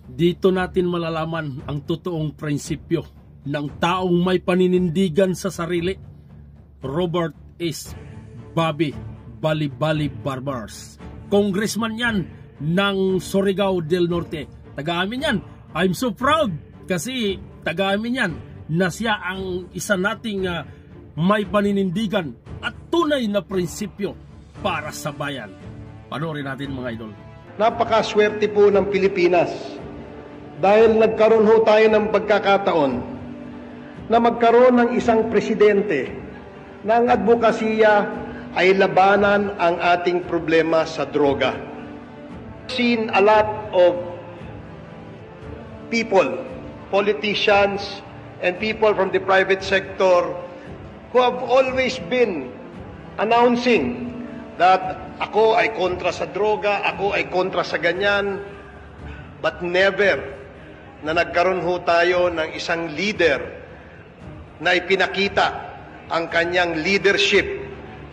Dito natin malalaman ang totoong prinsipyo ng taong may paninindigan sa sarili. Robert S. Bobby Bali-Bali Barbers. Congressman yan ng Surigao del Norte. Taga-amin yan. I'm so proud kasi taga-amin yan na siya ang isa nating may paninindigan at tunay na prinsipyo para sa bayan. Panoorin natin mga idol. Napakaswerte po ng Pilipinas dahil nagkaroon ho tayo ng pagkakataon na magkaroon ng isang presidente na ang advokasya ay labanan ang ating problema sa droga. Seen a lot of people, politicians, and people from the private sector who have always been announcing that ako ay kontra sa droga, ako ay kontra sa ganyan, but never na nagkaroon ho tayo ng isang leader na ipinakita ang kanyang leadership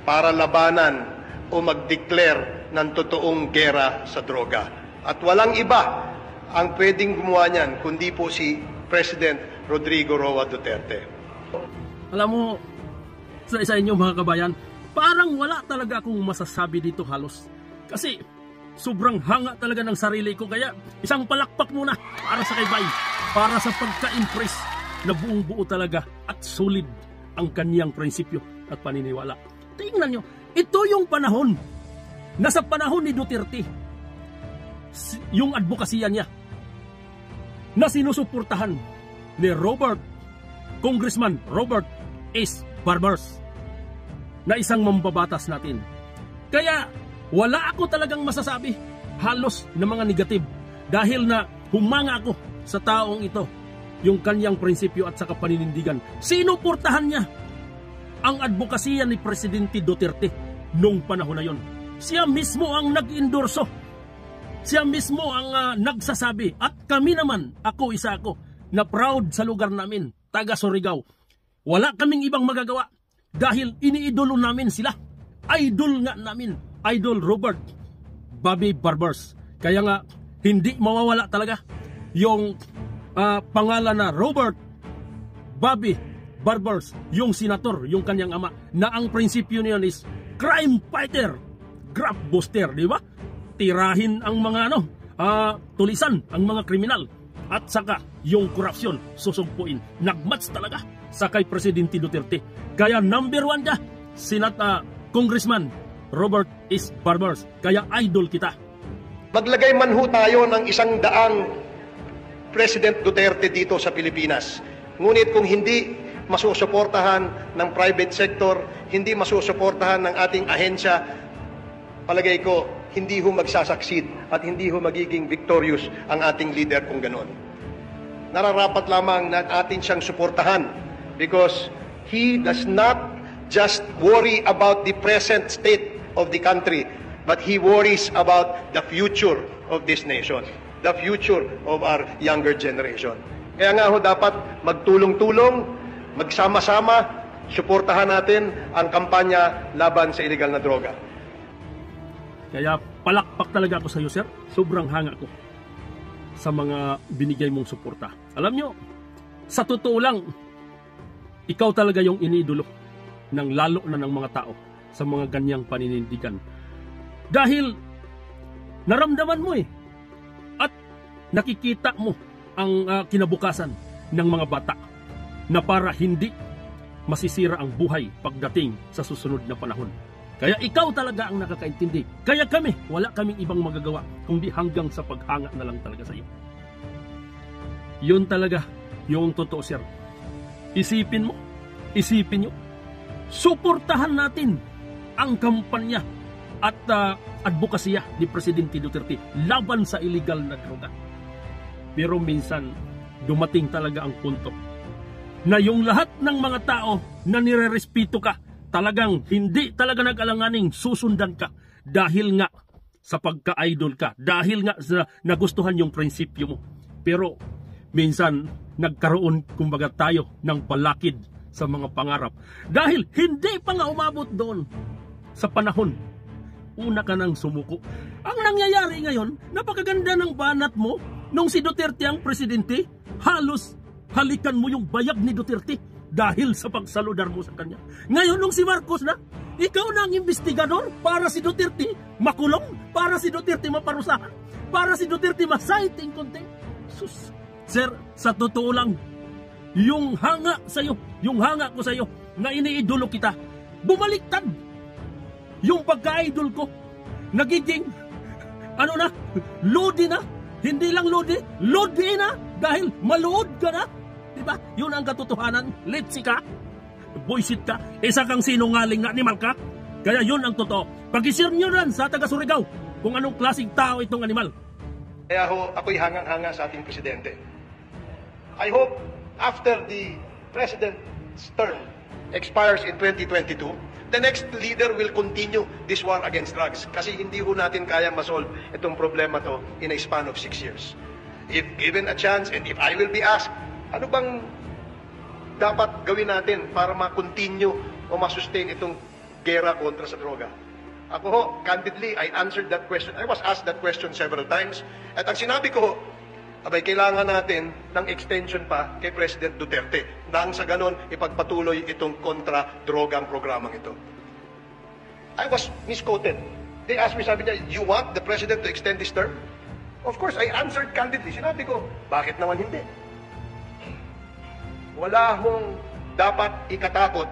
para labanan o mag-declare ng totoong gera sa droga. At walang iba ang pwedeng gumawa niyan kundi po si President Rodrigo Roa Duterte. Alam mo, sa isa inyo mga kabayan, parang wala talaga akong masasabi dito halos. Kasi sobrang hanga talaga ng sarili ko. Kaya isang palakpak muna para sa kay Bay. Para sa pagka-impress na buong buo talaga at solid ang kaniyang prinsipyo at paniniwala. Tingnan nyo, ito yung panahon. Nasa panahon ni Duterte, yung advokasya niya na sinusuportahan ni Congressman Robert S. Barbers na isang mambabatas natin. Kaya wala ako talagang masasabi halos na mga negative dahil na humanga ako sa taong ito, yung kanyang prinsipyo at saka paninindigan. Sinuportahan niya ang advokasya ni Presidente Duterte nung panahon na yon. Siya mismo ang nag-endorso. Siya mismo ang nagsasabi. At kami naman, isa ako, na proud sa lugar namin, taga Surigao. Wala kaming ibang magagawa dahil iniidolo namin sila. Idol nga namin. Idol Robert Bobby Barbers. Kaya nga, hindi mawawala talaga yung pangalan na Robert Bobby Barbers, yung senator, yung kanyang ama, na ang prinsipyo niyon is crime fighter, graft buster, di ba? Tirahin ang mga tulisan ang mga kriminal at saka yung korupsyon susugpuin. Nagmatch talaga sa kay Presidente Duterte. Kaya number 1 ka, Congressman Robert S. Barbers. Kaya idol kita. Maglagay man ho tayo ng 100 President Duterte dito sa Pilipinas. Ngunit kung hindi masusuportahan ng private sector, hindi masusuportahan ng ating ahensya, palagay ko, hindi ho magsasucceed at hindi ho magiging victorious ang ating leader kung ganon. Nararapat lamang na atin siyang suportahan because he does not just worry about the present state of the country, but he worries about the future of this nation, the future of our younger generation. Kaya nga ho dapat magtulong-tulong, magsama-sama, suportahan natin ang kampanya laban sa illegal na droga. Kaya palakpak talaga ako sa iyo, sir. Sobrang hanga ko sa mga binigay mong suporta. Alam nyo, sa totoo lang, ikaw talaga yung iniidolo ng lalo na ng mga tao sa mga ganyang paninindigan. Dahil naramdaman mo at nakikita mo ang kinabukasan ng mga bata na para hindi masisira ang buhay pagdating sa susunod na panahon. Kaya ikaw talaga ang nakakaintindi. Kaya kami, wala kaming ibang magagawa kundi hanggang sa paghanga na lang talaga sa iyo. Yun talaga yung totoo, sir. Isipin mo, isipin nyo, suportahan natin ang kampanya at advokasya ni Presidente Duterte laban sa illegal na droga. Pero minsan, dumating talaga ang punto na yung lahat ng mga tao na nirerespeto ka, talagang hindi talaga nag-alanganing susundan ka dahil nga sa pagka-idol ka, dahil nga sa nagustuhan yung prinsipyo mo. Pero minsan nagkaroon kumbaga tayo ng palakid sa mga pangarap dahil hindi pa nga umabot doon sa panahon. Una ka nang sumuko. Ang nangyayari ngayon, napakaganda ng banat mo, Nung si Duterte ang presidente, halos halikan mo yung bayag ni Duterte dahil sa pagsaludar mo sa kanya. Ngayon nung si Marcos na, ikaw na ang investigador para si Duterte makulong, para si Duterte maparusahan, para si Duterte ma-cite in contempt. Sus, sir, sa totoo lang, yung hanga ko sa iyo na iniidolo kita, bumaliktad. Yung pagka-idol ko, nagiging, lodi na. Hindi lang lodi na dahil maluod ka na. Diba? Yun ang katotohanan. Litsi ka, buisit ka, isa kang sinungaling na animal ka. Kaya yun ang totoo. Pag-isir nyo rin sa taga Surigao kung anong klaseng tao itong animal. Kaya ako'y hangang-hanga sa ating presidente. I hope after the president's term expires in 2022, the next leader will continue this war against drugs. Kasi hindi ho natin kaya masolve itong problema to in a span of 6 years. If given a chance and if I will be asked, ano bang dapat gawin natin para ma-continue o ma-sustain itong gera kontra sa droga? Ako ho, candidly, I answered that question. I was asked that question several times. At ang sinabi ko ho, abay, kailangan natin ng extension pa kay President Duterte nang sa ganon ipagpatuloy itong kontra-drogang programang ito. I was misquoted. They asked me, sabi niya, you want the President to extend this term? Of course, I answered candidly. Sinabi ko, bakit naman hindi? Wala hong dapat ikatakot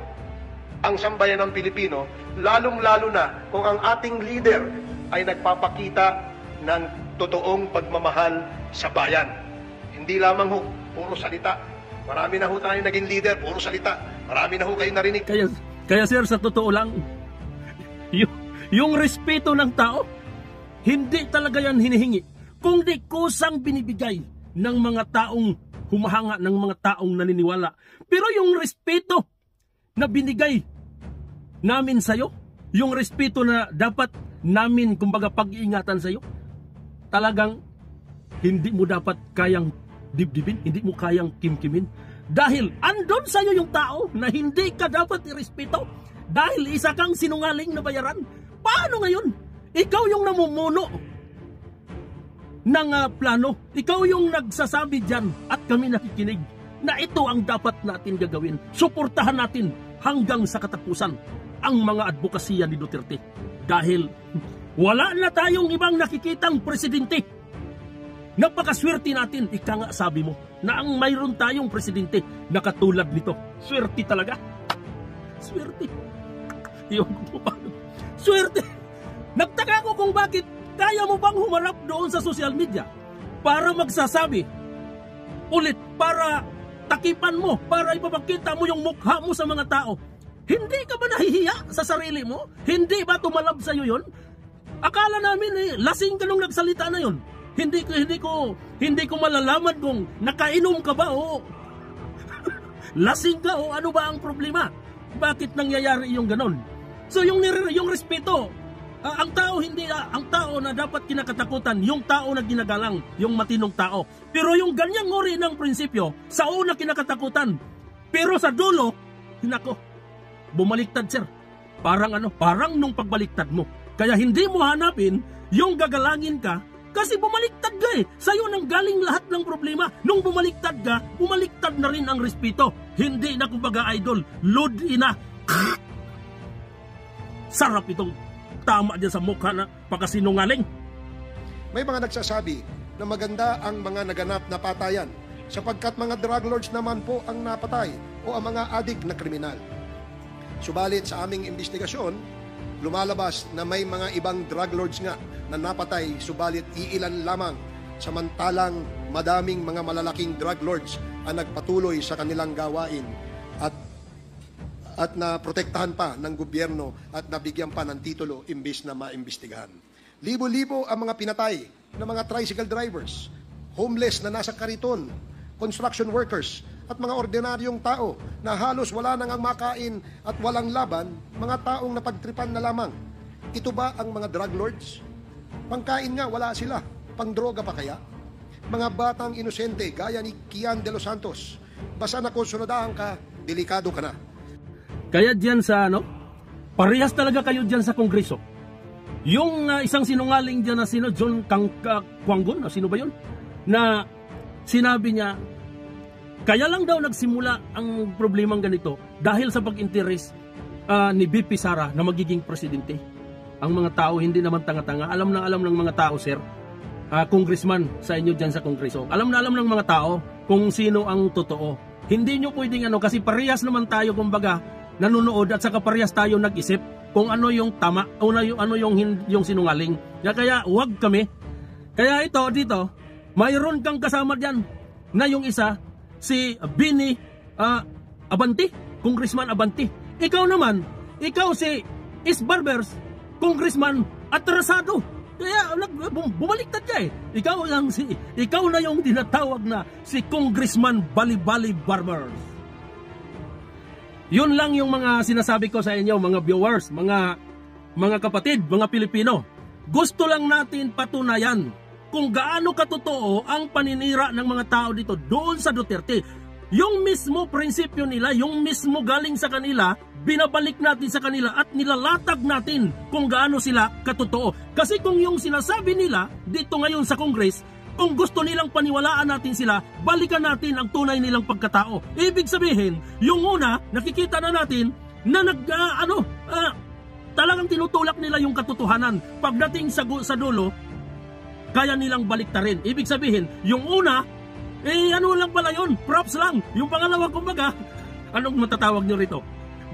ang sambayan ng Pilipino, lalong-lalo na kung ang ating leader ay nagpapakita ng totoong pagmamahal sa bayan. Hindi lamang ho, puro salita. Marami na ho tayo naging leader, puro salita. Marami na ho kayo narinig. Kaya sir, sa totoo lang, yung respeto ng tao, hindi talaga yan hinihingi. Kundi kusang binibigay ng mga taong humahanga, ng mga taong naniniwala. Pero yung respeto na binigay namin sa'yo, yung respeto na dapat namin, kumbaga, pag-iingatan sa'yo, talagang hindi mo dapat kayang dibdibin, hindi mo kayang kimkimin. Dahil andon sa'yo yung tao na hindi ka dapat irespeto dahil isa kang sinungaling na bayaran. Paano ngayon? Ikaw yung namumuno ng plano. Ikaw yung nagsasabi dyan at kami nakikinig na ito ang dapat natin gagawin. Suportahan natin hanggang sa katapusan ang mga advokasya ni Duterte. Dahil wala na tayong ibang nakikitang presidente. Napakaswerte natin, ika nga sabi mo, na ang mayroon tayong presidente na katulad nito. Swerte talaga. Swerte. Iyon ko paano. Swerte. Nagtaka ko kung bakit kaya mo bang humarap doon sa social media para magsasabi ulit, para takipan mo, para ipapakita mo yung mukha mo sa mga tao. Hindi ka ba nahihiya sa sarili mo? Hindi ba tumalab sa'yo yun? Akala namin lasing ka nung nagsalita na yun. Hindi ko malalaman kung nakainom ka ba o lasing ka o ano ba ang problema. Bakit nangyayari yung ganon? So yung respeto, ang tao na dapat kinakatakutan, yung tao na ginagalang, yung matinong tao. Pero yung ganyang uri ng prinsipyo, sa una kinakatakutan, pero sa dulo, hinako, bumaliktad sir. Parang nung pagbaliktad mo. Kaya hindi mo hanapin yung gagalangin ka kasi bumaliktad ka eh. Sa'yo nang galing lahat ng problema. Nung bumaliktad ka, bumaliktad na rin ang respeto. Hindi na kumbaga idol, load ina. Sarap itong tama dyan sa mukha na pagkasinungaling. May mga nagsasabi na maganda ang mga naganap na patayan sapagkat mga drug lords naman po ang napatay o ang mga adik na kriminal. Subalit sa aming investigasyon, lumalabas na may mga ibang drug lords nga na napatay, subalit iilan lamang, samantalang madaming mga malalaking drug lords ang nagpatuloy sa kanilang gawain at naprotektahan pa ng gobyerno at nabigyan pa ng titulo imbis na maimbestigahan. Libo-libo ang mga pinatay ng mga tricycle drivers, homeless na nasa kariton, construction workers, at mga ordinaryong tao na halos wala nang ang makain at walang laban, mga taong napagtripan na lamang. Ito ba ang mga drug lords? Pangkain nga, wala sila. Pangdroga pa kaya? Mga batang inosente gaya ni Kian de los Santos, basta na konsunadahan ka, delikado ka na. Kaya dyan sa parehas talaga kayo dyan sa Kongreso. Yung isang sinungaling dyan na John Kwanggon, sino ba yun? na sinabi niya, kaya lang daw nagsimula ang problemang ganito dahil sa pag-interes ni BP Sara na magiging presidente. Ang mga tao hindi naman tanga-tanga. Alam na alam ng mga tao, sir, congressman sa inyo dyan sa kongreso. Alam na alam ng mga tao kung sino ang totoo. Hindi nyo pwedeng kasi parehas naman tayo kumbaga nanonood at saka parehas tayo nag-isip kung ano yung tama o ano yung sinungaling. Kaya wag kami. Kaya ito dito, mayroon kang kasama diyan na yung isa si Bini Abante, Congressman Abante. Ikaw naman, ikaw si Is Barbers, Congressman atrasado. Kaya bumaliktad ka eh. Ikaw na yung tinatawag na si Congressman Bali-Bali Barbers. Yun lang yung mga sinasabi ko sa inyo, mga viewers, mga kapatid, mga Pilipino. Gusto lang natin patunayan kung gaano katotoo ang paninira ng mga tao dito doon sa Duterte. Yung mismo prinsipyo nila, yung mismo galing sa kanila, binabalik natin sa kanila at nilalatag natin kung gaano sila katotoo. Kasi kung yung sinasabi nila dito ngayon sa Congress, kung gusto nilang paniwalaan natin sila, balikan natin ang tunay nilang pagkatao. Ibig sabihin, yung una, nakikita na natin na talagang tinutulak nila yung katotohanan. Pagdating sa dulo, kaya nilang baliktarin. Ibig sabihin, yung una, ano lang pala yun, props lang. Yung pangalawa, kumbaga, anong matatawag nyo rito?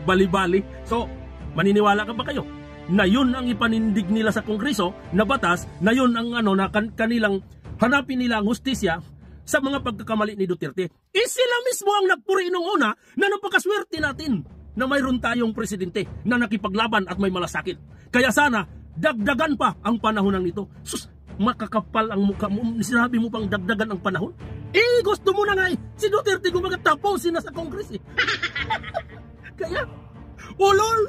Bali-bali. So, maniniwala ka ba kayo na yun ang ipanindig nila sa Kongreso na batas, na yun ang na kanilang hanapin nila ang hustisya sa mga pagkakamali ni Duterte? Sila mismo ang nagpuri nung una na napakaswerte natin na mayroon tayong presidente na nakipaglaban at may malasakit. Kaya sana, dagdagan pa ang panahon ng ito. Sus, makakapal ang mukha mo. Sinabi mo pang dagdagan ang panahon? Gusto mo na nga si Duterte gumagat tapusin na sa Kongres Kaya, ulol!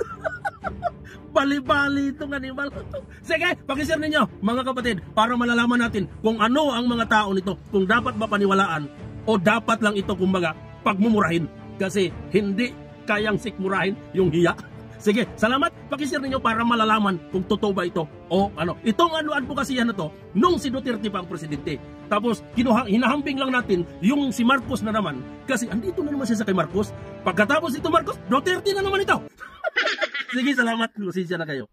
Bali-bali itong animal. Sige, pakishare ninyo mga kapatid para malalaman natin kung ano ang mga tao nito, kung dapat ba paniwalaan o dapat lang ito kumbaga pagmumurahin, kasi hindi kayang sikmurahin yung hiya. Sige, salamat. Pakishare ninyo para malalaman kung totoo ba ito o ano. Itong advocacy na to nung si Duterte pa ang presidente. Tapos hinahambing lang natin yung si Marcos na naman kasi andito na naman siya sa kay Marcos. Pagkatapos ito Marcos, Duterte na naman ito. Sige, salamat. Lusisya na kayo.